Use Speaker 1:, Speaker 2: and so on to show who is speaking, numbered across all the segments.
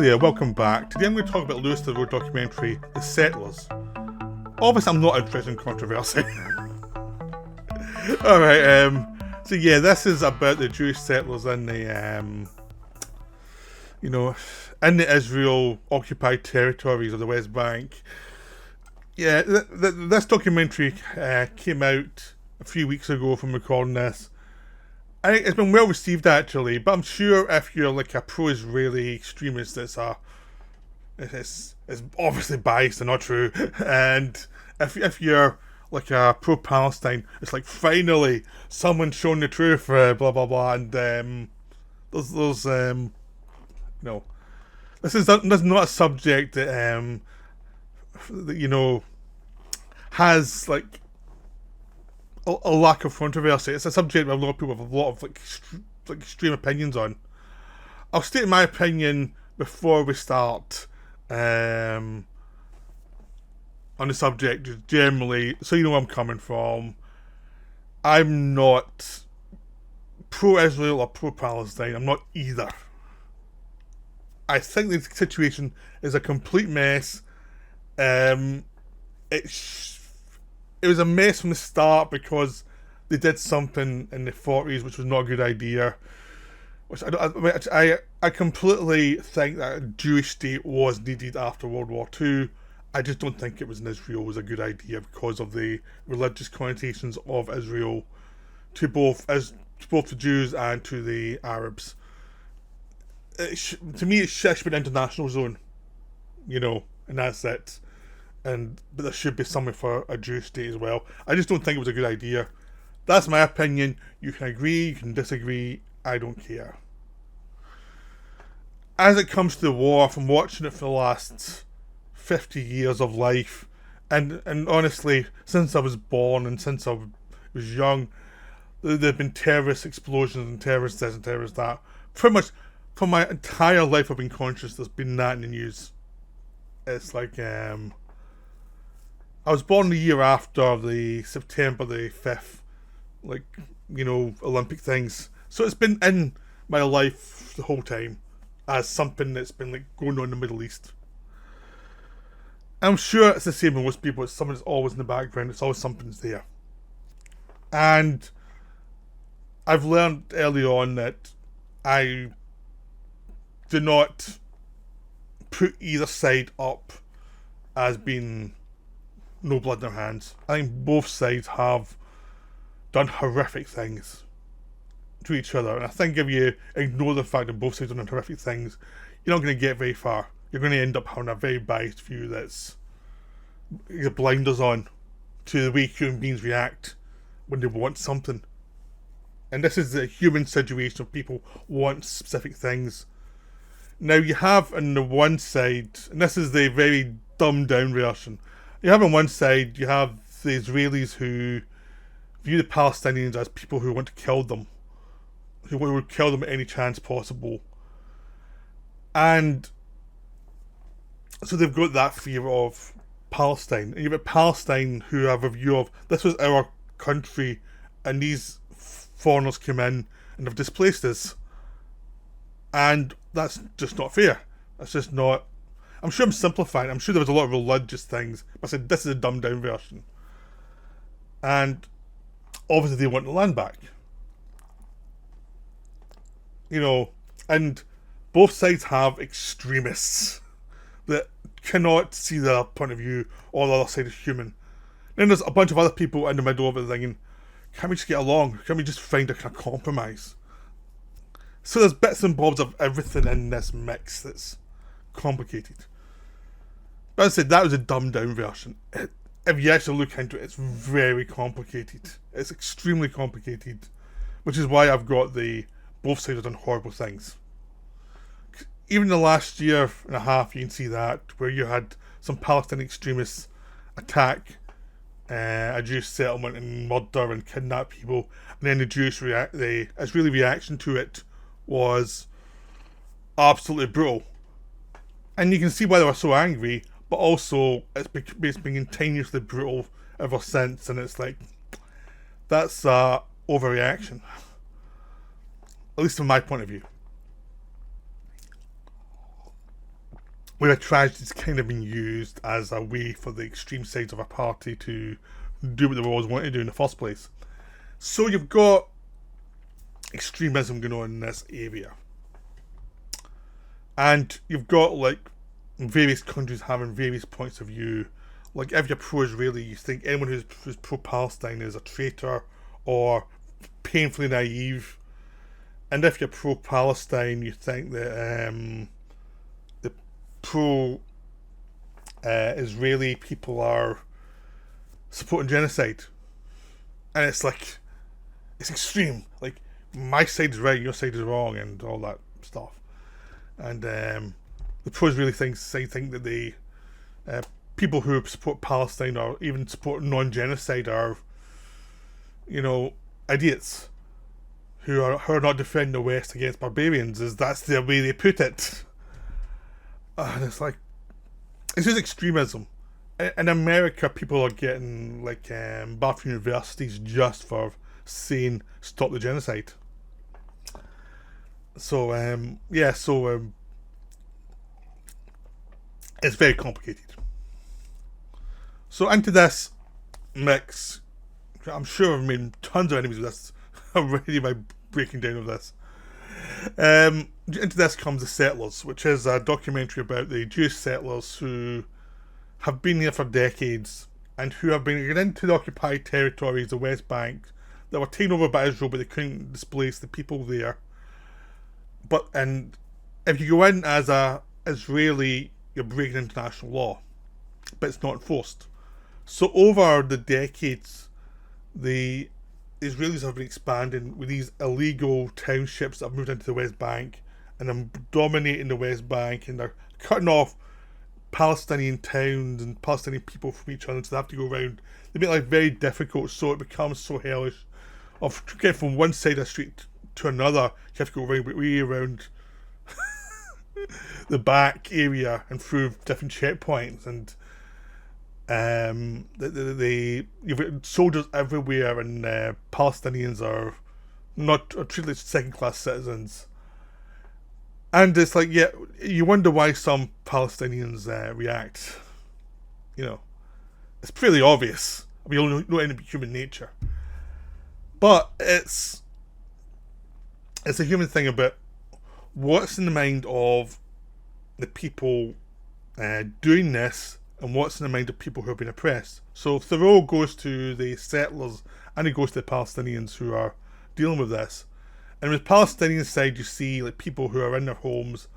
Speaker 1: there, welcome back. Today I'm going to talk about Louis Theroux documentary, The Settlers. Obviously I'm not interested in controversy. Alright, so yeah, this is about the Jewish settlers in the, in the Israel occupied territories of the West Bank. Yeah, this documentary came out a few weeks ago from recording this. I think it's been well received actually, but I'm sure if you're like a pro-Israeli extremist, it's obviously biased and not true. And if you're like a pro-Palestine, it's like finally someone's shown the truth, blah blah blah. And this is not a subject that has like a lack of controversy. It's a subject that a lot of people have a lot of extreme opinions on. I'll state my opinion before we start on the subject generally, so you know where I'm coming from. I'm not pro-Israel or pro-Palestine. I'm not either. I think the situation is a complete mess. It was a mess from the start because they did something in the 40s which was not a good idea. Which I completely think that a Jewish state was needed after World War II. I just don't think it was in Israel was a good idea because of the religious connotations of Israel to both the Jews and to the Arabs. To me, it should be an international zone, and that's it. But there should be something for a Jewish state as well. I just don't think it was a good idea. That's my opinion. You can agree, you can disagree. I don't care. As it comes to the war, from watching it for the last 50 years of life, and honestly, since I was born and since I was young, there have been terrorist explosions and terrorist this and terrorist that. Pretty much for my entire life I've been conscious there's been that in the news. It's like, I was born the year after the September the 5th, Olympic things. So it's been in my life the whole time as something that's been going on in the Middle East. I'm sure it's the same with most people. It's something that's always in the background. It's always something's there. And I've learned early on that I do not put either side up as being no blood in their hands. I think both sides have done horrific things to each other, and I think if you ignore the fact that both sides have done horrific things, you're not going to get very far. You're going to end up having a very biased view that's your blinders on to the way human beings react when they want something. And this is the human situation of people want specific things. Now you have on the one side, and this is the very dumbed down version, you have on one side, you have the Israelis who view the Palestinians as people who want to kill them, who would kill them at any chance possible. And so they've got that fear of Palestine. And you've got Palestine who have a view of, this was our country, and these foreigners came in and have displaced us. And that's just not fair. That's just not... I'm sure I'm simplifying. I'm sure there was a lot of religious things, but I said this is a dumbed down version. And obviously they want the land back. And both sides have extremists that cannot see their point of view or the other side is human. Then there's a bunch of other people in the middle of it thinking, can't we just get along? Can't we just find a kind of compromise? So there's bits and bobs of everything in this mix that's complicated. But as I said, that was a dumbed down version. If you actually look into it, it's very complicated. It's extremely complicated, which is why I've got both sides have done horrible things. Even the last year and a half, you can see that, where you had some Palestinian extremists attack a Jewish settlement and murder and kidnap people, and then the Israeli reaction to it was absolutely brutal. And you can see why they were so angry, but also it's been continuously brutal ever since, and it's like, that's overreaction. At least from my point of view. where a tragedy's kind of been used as a way for the extreme sides of a party to do what they always wanted to do in the first place. So you've got extremism going on in this area. And you've got like various countries having various points of view. Like if you're pro-Israeli, you think anyone who's pro-Palestine is a traitor or painfully naive. And if you're pro-Palestine, you think that the pro-Israeli people are supporting genocide. And it's like, it's extreme. Like, my side is right, your side is wrong, and all that stuff. And the pro-Israeli side think that the people who support Palestine or even support non-genocide are, idiots who are not defending the West against barbarians. That's the way they put it. And it's like, it's just extremism. In America, people are getting barred from universities just for saying stop the genocide. So it's very complicated. So into this mix, I'm sure I've made tons of enemies with this already by breaking down of this. Into this comes The Settlers, which is a documentary about the Jewish settlers who have been here for decades and who have been into the occupied territories, the West Bank, that were taken over by Israel, but they couldn't displace the people there. And if you go in as a Israeli, you're breaking international law, but it's not enforced. So over the decades, the Israelis have been expanding with these illegal townships that have moved into the West Bank, and are dominating the West Bank, and they're cutting off Palestinian towns and Palestinian people from each other, so they have to go around. They make life very difficult, so it becomes so hellish. Of getting from one side of the street to another, you have to go way around the back area and through different checkpoints, and you've got soldiers everywhere, and Palestinians are treated as second-class citizens. And it's like, yeah, you wonder why some Palestinians react. It's pretty obvious. We all know any human nature. But it's a human thing about what's in the mind of the people doing this, and what's in the mind of people who have been oppressed. So Theroux goes to the settlers and he goes to the Palestinians who are dealing with this. And with the Palestinian side, you see people who are in their homes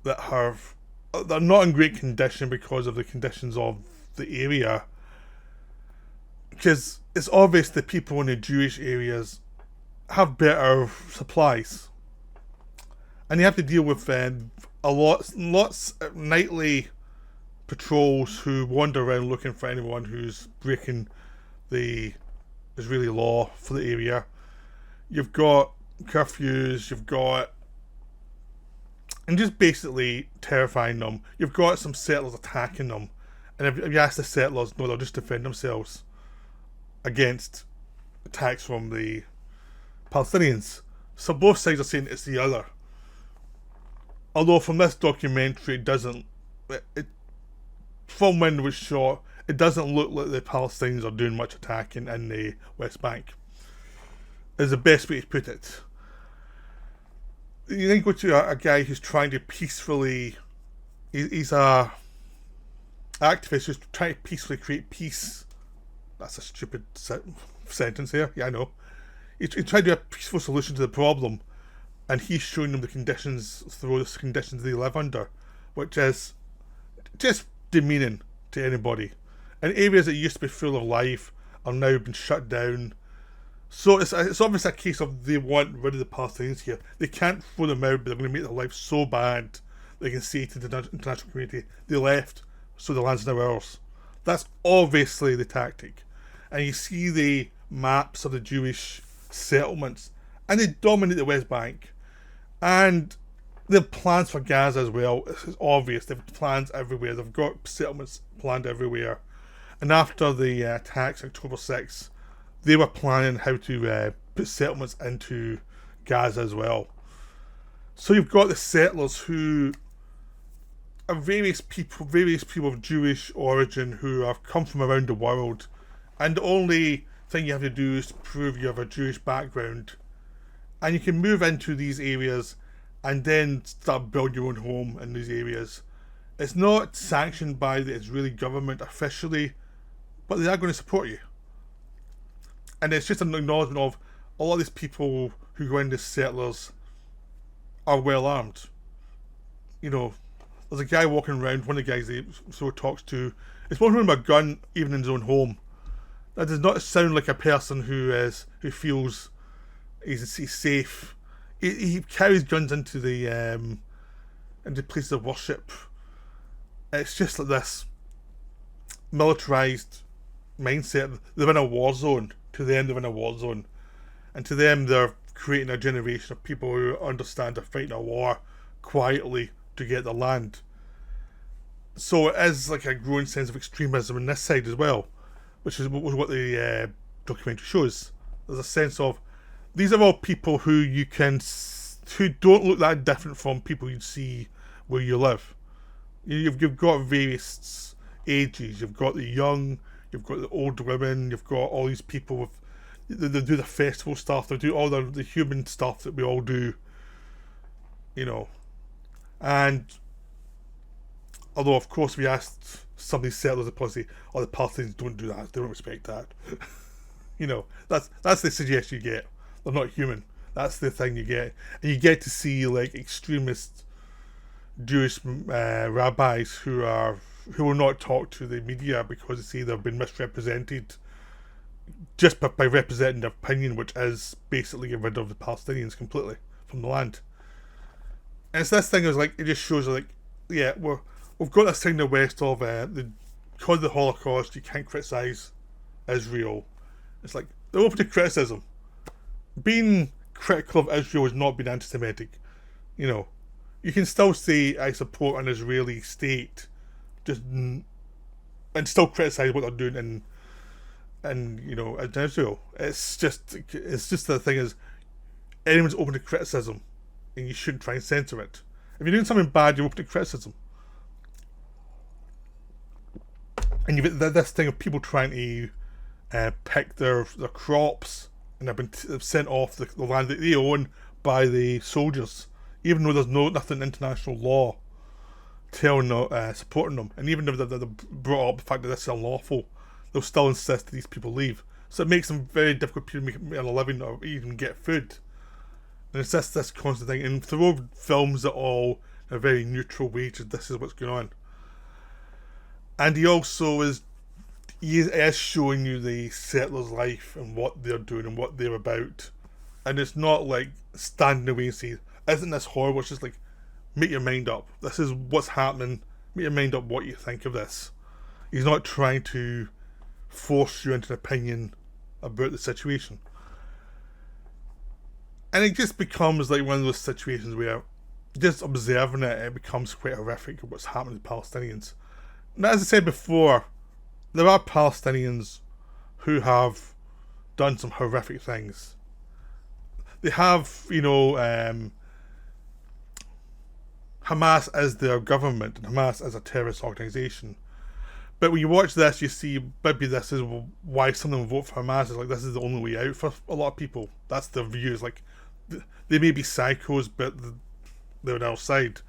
Speaker 1: that they're not in great condition because of the conditions of the area. Because it's obvious that people in the Jewish areas have better supplies, and you have to deal with lots of nightly patrols who wander around looking for anyone who's breaking the Israeli law for the area. You've got curfews, and just basically terrifying them. You've got some settlers attacking them, and if you ask the settlers, no, they'll just defend themselves against attacks from the Palestinians. So both sides are saying it's the other. Although from this documentary, from when it was shot, it doesn't look like the Palestinians are doing much attacking in the West Bank. Is the best way to put it. You then go to a guy who's trying to peacefully... He's a activist who's trying to peacefully create peace. That's a stupid sentence here. Yeah, I know. He's trying to do a peaceful solution to the problem, and he's showing them the conditions they live under, which is just demeaning to anybody. And areas that used to be full of life are now been shut down. So it's obviously a case of they want rid of the Palestinians here. They can't throw them out, but they're going to make their life so bad they can say to the international community, they left, so the land's now ours. That's obviously the tactic. And you see the maps of the Jewish settlements, and they dominate the West Bank. And they have plans for Gaza as well. It's obvious. They have plans everywhere. They've got settlements planned everywhere. And after the attacks October 6th, they were planning how to put settlements into Gaza as well. So you've got the settlers who various people of Jewish origin who have come from around the world, and the only thing you have to do is to prove you have a Jewish background, and you can move into these areas and then start building your own home in these areas. It's not sanctioned by the Israeli government officially, but they are going to support you. And it's just an acknowledgement of a lot of these people who go in as settlers are well armed. You know, there's a guy walking around, one of the guys they sort of talks to, is walking around with a gun even in his own home. That does not sound like a person who feels he's safe. He carries guns into places of worship. It's just like this militarized mindset. They're in a war zone. To them, they're in a war zone, and to them, they're creating a generation of people who understand they're fighting a war quietly to get the land. So it is like a growing sense of extremism on this side as well, which is what the documentary shows. There's a sense of these are all people who don't look that different from people you'd see where you live. You've got various ages. You've got the young, you've got the old women, you've got all these people with they do the festival stuff, they do all the human stuff that we all do, you know. And although of course we asked some of these settlers of policy, the Palestinians don't do that, they don't respect that. You know, that's the suggestion you get. They're not human. That's the thing you get. And you get to see like extremist Jewish rabbis who will not talk to the media because they say they've been misrepresented just by representing their opinion, which is basically get rid of the Palestinians completely from the land. And it's this thing is like, it just shows like, yeah, we've got this thing in the West of because of the Holocaust you can't criticise Israel. It's like they're open to criticism. Being critical of Israel has not been anti-Semitic. You know, you can still say I support an Israeli state, and still criticise what they're doing in you know, in Israel. It's just the thing is, anyone's open to criticism, and you shouldn't try and censor it. If you're doing something bad, you're open to criticism. And you've got this thing of people trying to pick their crops, and they've sent off the land that they own by the soldiers, even though there's nothing in international law supporting them. And even if they brought up the fact that this is unlawful, they'll still insist that these people leave. So it makes them very difficult to make a living or even get food. And it's just this constant thing. And Theroux films it all in a very neutral way, just this is what's going on. And he also is showing you the settlers' life and what they're doing and what they're about. And it's not like standing away and saying, isn't this horrible? It's just like, make your mind up. This is what's happening. Make your mind up what you think of this. He's not trying to force you into an opinion about the situation. And it just becomes like one of those situations where just observing it becomes quite horrific of what's happening to Palestinians. And as I said before, there are Palestinians who have done some horrific things. They have, you know, Hamas as their government and Hamas as a terrorist organisation. But when you watch this, you see maybe this is why some of them vote for Hamas. Is like this is the only way out for a lot of people. That's their views. Like they may be psychos, but they're on our side.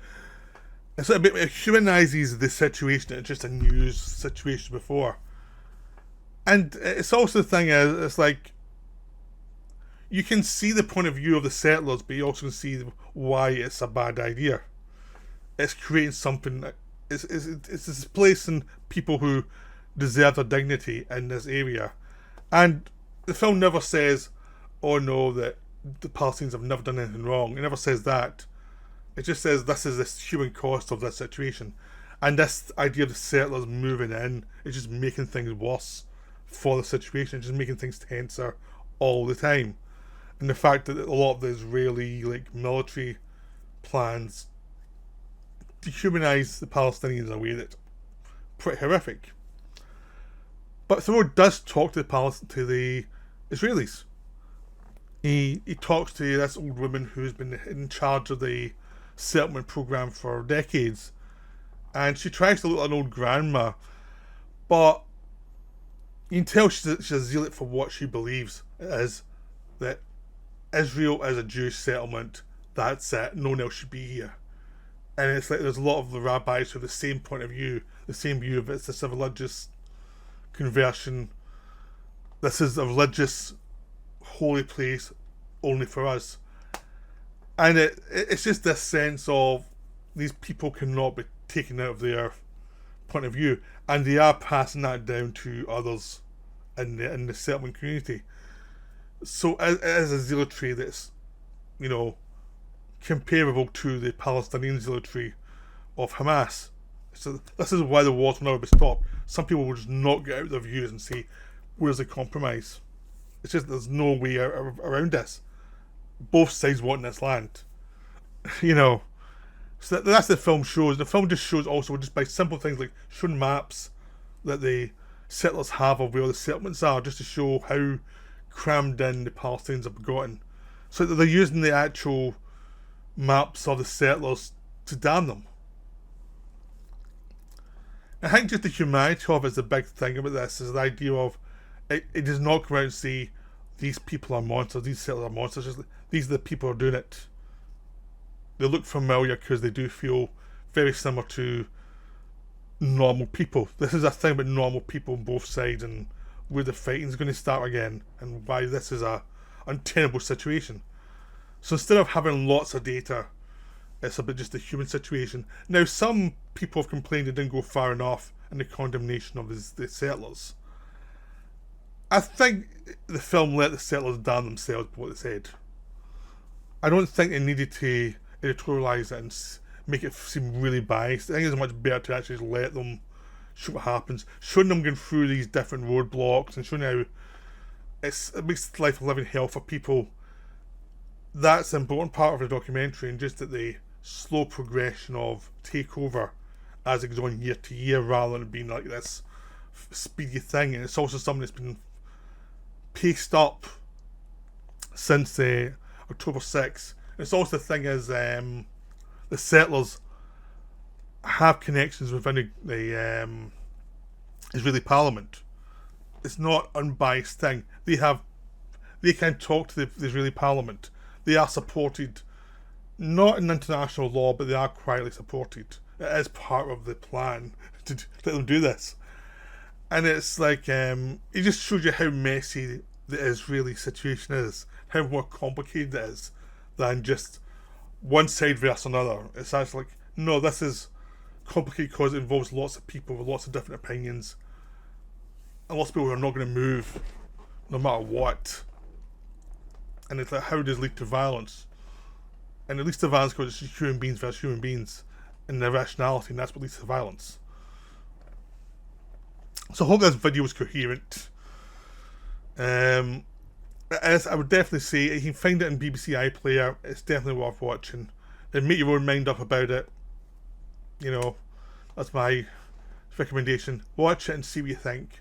Speaker 1: And so it humanises the situation. It's just a news situation before. And it's also the thing is, it's like you can see the point of view of the settlers, but you also can see why it's a bad idea. It's creating something. It's displacing people who deserve their dignity in this area. And the film never says, oh no, that the Palestinians have never done anything wrong. It never says that. It just says this is this human cost of this situation. And this idea of the settlers moving in is just making things worse for the situation. It's just making things tenser all the time. And the fact that a lot of the Israeli military plans dehumanize the Palestinians in a way that's pretty horrific. But Theroux does talk to the Israelis. He talks to this old woman who's been in charge of the settlement program for decades, and she tries to look like an old grandma, but you can tell she's a zealot for what she believes it is, that Israel is a Jewish settlement, that's it, no one else should be here. And it's like there's a lot of the rabbis who have the same point of view, the same view of it's just a religious conversion. This is a religious holy place only for us. And it's just this sense of these people cannot be taken out of their point of view, and they are passing that down to others in the settlement community. So it is a zealotry that's, comparable to the Palestinian zealotry of Hamas. So this is why the wars will never be stopped. Some people will just not get out their views and say, where's the compromise? It's just there's no way around this. Both sides want this land. So that's the film shows. The film just shows also just by simple things like showing maps that the settlers have of where the settlements are, just to show how crammed in the Palestinians have gotten. So that they're using the actual maps of the settlers to damn them. I think just the humanity of it is the big thing about this, is the idea of it does not come out and say these people are monsters, these settlers are monsters, just these are the people who are doing it. They look familiar because they do feel very similar to normal people. This is a thing about normal people on both sides, and where the fighting is going to start again, and why this is a untenable situation. So instead of having lots of data, it's about just the human situation. Now, some people have complained it didn't go far enough in the condemnation of the settlers. I think the film let the settlers damn themselves for what they said. I don't think they needed to editorialise it and make it seem really biased. I think it's much better to actually let them show what happens, showing them going through these different roadblocks and showing how it makes life a living hell for people. That's an important part of the documentary, and just that the slow progression of takeover as it goes on year to year, rather than being like this speedy thing. And it's also something that's been paced up since October 6th. It's also the thing is the settlers have connections within the Israeli parliament. It's not an unbiased thing. They can talk to the Israeli parliament. They are supported, not in international law, but they are quietly supported. It is part of the plan to let them do this. And it's like, it just shows you how messy the Israeli situation is, how more complicated it is than just one side versus another. It's actually like, no, this is complicated because it involves lots of people with lots of different opinions, and lots of people who are not going to move no matter what. And it's like, how does it lead to violence? And it leads to violence because it's just human beings versus human beings and their rationality, and that's what leads to violence. So I hope this video was coherent. As I would definitely say, you can find it in BBC iPlayer. It's definitely worth watching. And make your own mind up about it. That's my recommendation. Watch it and see what you think.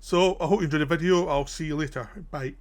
Speaker 1: So I hope you enjoyed the video. I'll see you later. Bye.